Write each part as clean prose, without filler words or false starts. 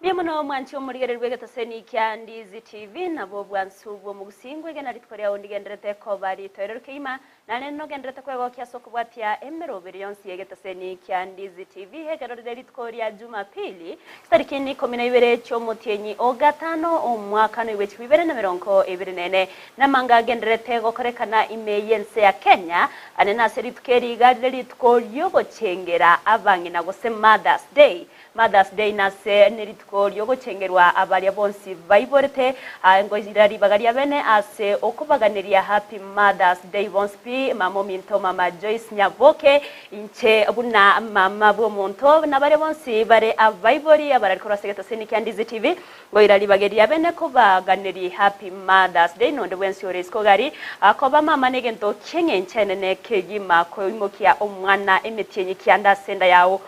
Biamuno mwanchi omurigererwe gataseni kyandizi TV nabo bwansubo mu gusingwe gena ritkoria ondigendrete ko bari toero keima nane no gendrete kwego kyasoko bwatia emerobere yonsi yegetaseni kyandizi TV hegerore ritkoria Jumapili tariki 12 cyomutienyi ogatano omwaka no wechi 2024 namanga gendrete gokorekana imeyense ya Kenya anena seritkeri gadre ritkorio gochengera abangina gose Mother's Day nase neritkorio gochengerwa abaria bonsi vaiborete ngo irari bagaria bene ase okubaganiria Happy Mother's Day bonspi mamo minto mama Joyce Nyaboke inche buna mama bomonto nabaria bonsi bare avaibori abarari korasegeta seni Kyandizi TV ngo irari bagaria bene kubaganiri Happy Mother's Day nonde wensi oresko gari akoba mama negento kengenchene ne kegima ko imokia omwana emetienyi kyanda senda yawo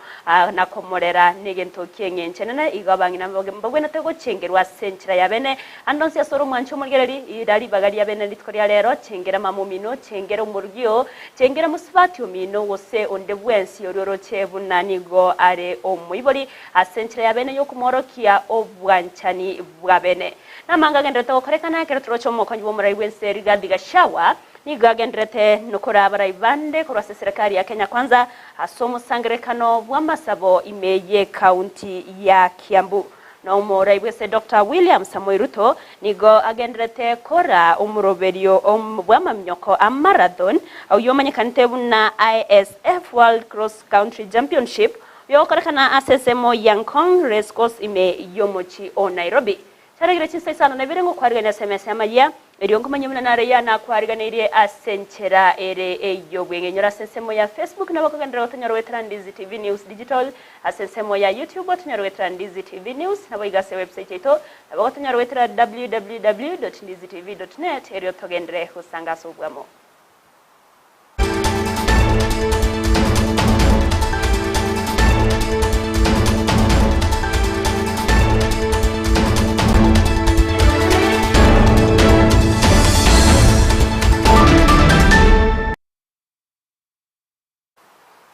nakomorera negento kengenchene igabangina mbogwena tego chengerwa senchira yabene andonsi asoro mwancho murgereri irari bagari yabene litkoria rero chengera mamumino chengera umurgio chengera musibati umino wose onde bwensi yororo chebunanigo are omuyibori asenchira yabene yokumorokia obwanchani bwabene namanga gendreto korekana keretro chomo konjbo murai bwense rigadiga shawa nigagendrete nukora baraivande kurasa serikali ya Kenya Kwanza asomo sangrekano bwamasabo imeye county ya Kiambu na umora ibwese Dr. William Samoei Ruto nigo agendrete kora umuroberio bwamamnyoko marathon au yomanyikante buna ISF World Cross Country Championship yokorekana asesemo Yankong Race Course ime yomochi o Nairobi Tarigire chinsaisano na birengo kwarigana SMS amaya eriongo manyumuna na reya na kwarigana ire asenchera ere eyogwenge nyora sensemo ya Facebook na bakagandira otanyoro Kyandizi TV News Digital asensemo ya YouTube otanyoro Kyandizi TV News na baigase website ito na bakotanyoro www.ndizitv.net erio togendere husanga sobwamo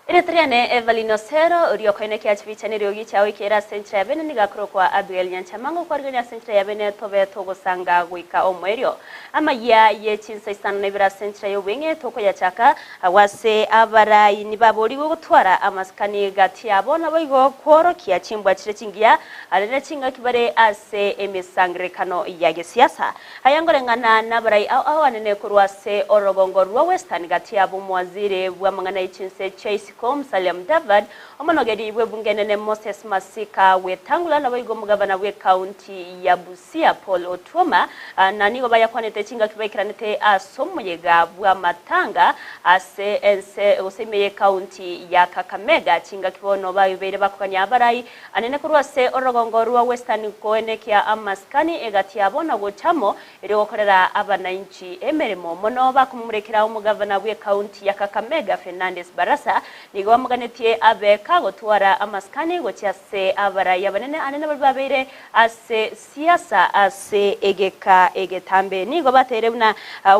Eretriane Evelino Sero uriokoine kiachivicha niriogi chawi kera sentra yabene nigakuro kwa Abigail Nyanchamango kwa rigania sentra yabene tobe togo sanga wika omwerio ama ya ye chinsaisano nebira sentra yowenge toko ya chaka wase abarai nibabori gutwara amaskani gati yabo naboigo kworo kia chimbwa chire chingia arene chinga kibare ase emisangre kano yage siasa hayangorengana nabarai au anene kurwase orogongo rwa western gati yabo mwazire bwamangana ichinse Chase Salim David omanogedi webungenene Moses Masika wetangula na waigo mugabana we county ya Busia Paul Otuoma na nigo bayakwanete chinga kibakiranete asomuyega bwa matanga ase ense osemeye county ya Kakamega chinga kibono bayubere bakukanya abarai anene kurwase orogongo rwa western koenekia amaskani egati yabona gochamo eri okorera abananchi emeremo mono bakumurekera umugabana we county ya Kakamega Fernandez Barasa nigo bamuganetie abeka gotwara amaskani gochase abarai abanene anene babere ase siasa ase egetambe nigo batere buna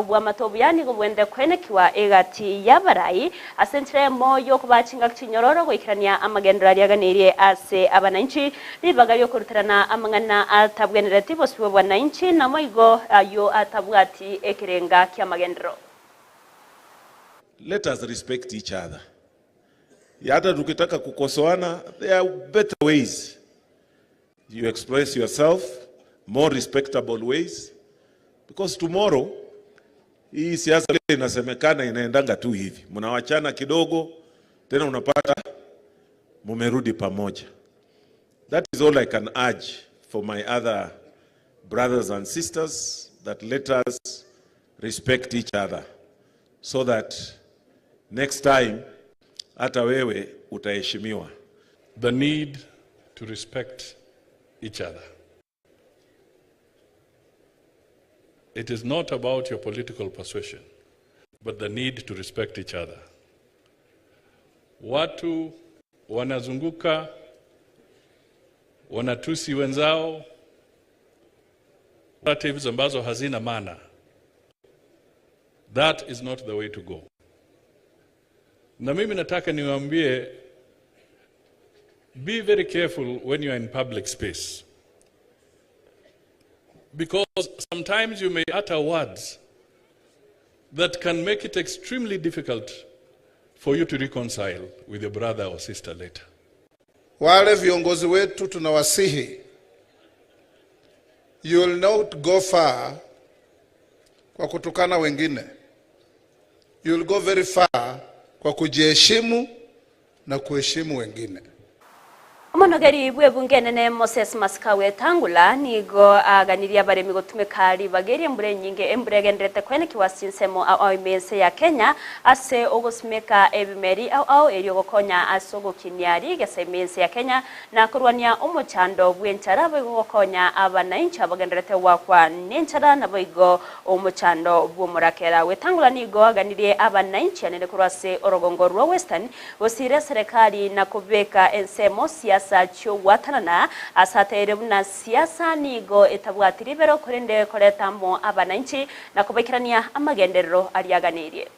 bwamatobu yani go bwende kwenekiwa egati yabarai asentre moyo kubachinga kinyororo goikirania amagendera yaganiriye ase abananchi bibaga yo kuruterana amangana atabwenera tiboswe bwananchi na moigo ayo atabwati ekirenga kyamagendero. Let us respect each other. Hata tukitaka kukosoana, there are better ways. You express yourself, more respectable ways. Because tomorrow, hii siasa inasemekana inaendanga tu hivi. Mnawachana kidogo, tena unapata mumerudi pamoja. That is all I can urge for my other brothers and sisters, that let us respect each other so that next time hata wewe utaheshimiwa. The need to respect each other. It is not about your political persuasion, but the need to respect each other. Watu wanazunguka, wanatusi wenzao, narratives ambazo hazina maana. That is not the way to go. Na mimi nataka niwaambie, be very careful when you are in public space. Because sometimes you may utter words that can make it extremely difficult for you to reconcile with your brother or sister later. Wale viongozi wetu tunawasihi, you will not go far kwa kutukana wengine. You will go very far kwa kujiheshimu na kuheshimu wengine. Omonogeri bwebungenene Moses Masikawe Tangula nigo aganiria baremi gutumikari bagerie mbure nyinge emburegenderete kwene kiwasinsemo au imense ya Kenya ase ogosmeka ebimeri au erio gokonya asogo kiniari gese imense ya Kenya na kurwania omochando bwenchara bwegokonya abanaincha bagenderete wakwa nenchara na boigo omochando bwomurakera Wetangula nigo aganirie abanaincha nene kurwase orogongo rwa Western gosire serikali na kubeka ensemo siasa sacho watanana asatere na siasa nigo etabwatiribero kurende koretamo abananchi na kubekirania amagenderero aliaganirie.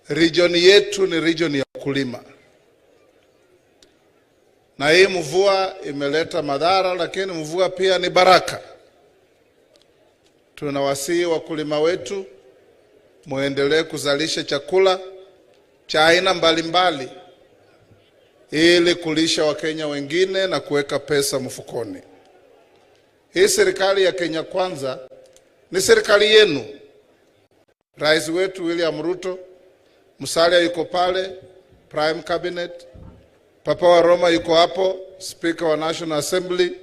Region yetu ni region ya kulima. Na hii mvua imeleta madhara, lakini mvua pia ni baraka. Tunawasihi wakulima wetu muendelee kuzalisha chakula cha aina mbalimbali ili kulisha Wakenya wengine na kuweka pesa mfukoni. Hii serikali ya Kenya Kwanza ni serikali yenu. Rais wetu William Ruto, Musalia yuko pale, Prime Cabinet, Papa wa Roma yuko hapo, Speaker wa National Assembly,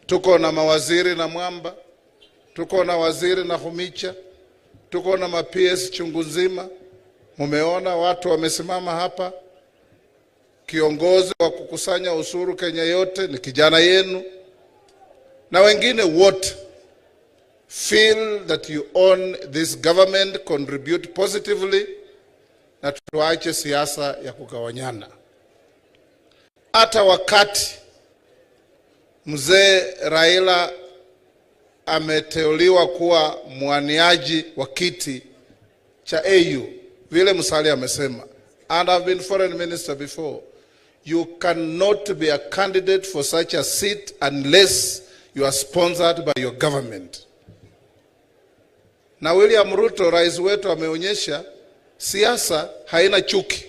tuko na mawaziri na Mwamba, tuko na waziri na Humicha, tuko na ma-PS chungu nzima. Mumeona watu wamesimama hapa. Kiongozi wa kukusanya ushuru Kenya yote ni kijana yenu, na wengine wote feel that you own this government, contribute positively, na tuache siasa ya kugawanyana. Hata wakati mzee Raila ameteuliwa kuwa mwaniaji wa kiti cha AU, vile Musalia amesema, and I've been foreign minister before, you cannot be a candidate for such a seat unless you are sponsored by your government. Na William Ruto, rais wetu, ameonyesha siasa haina chuki.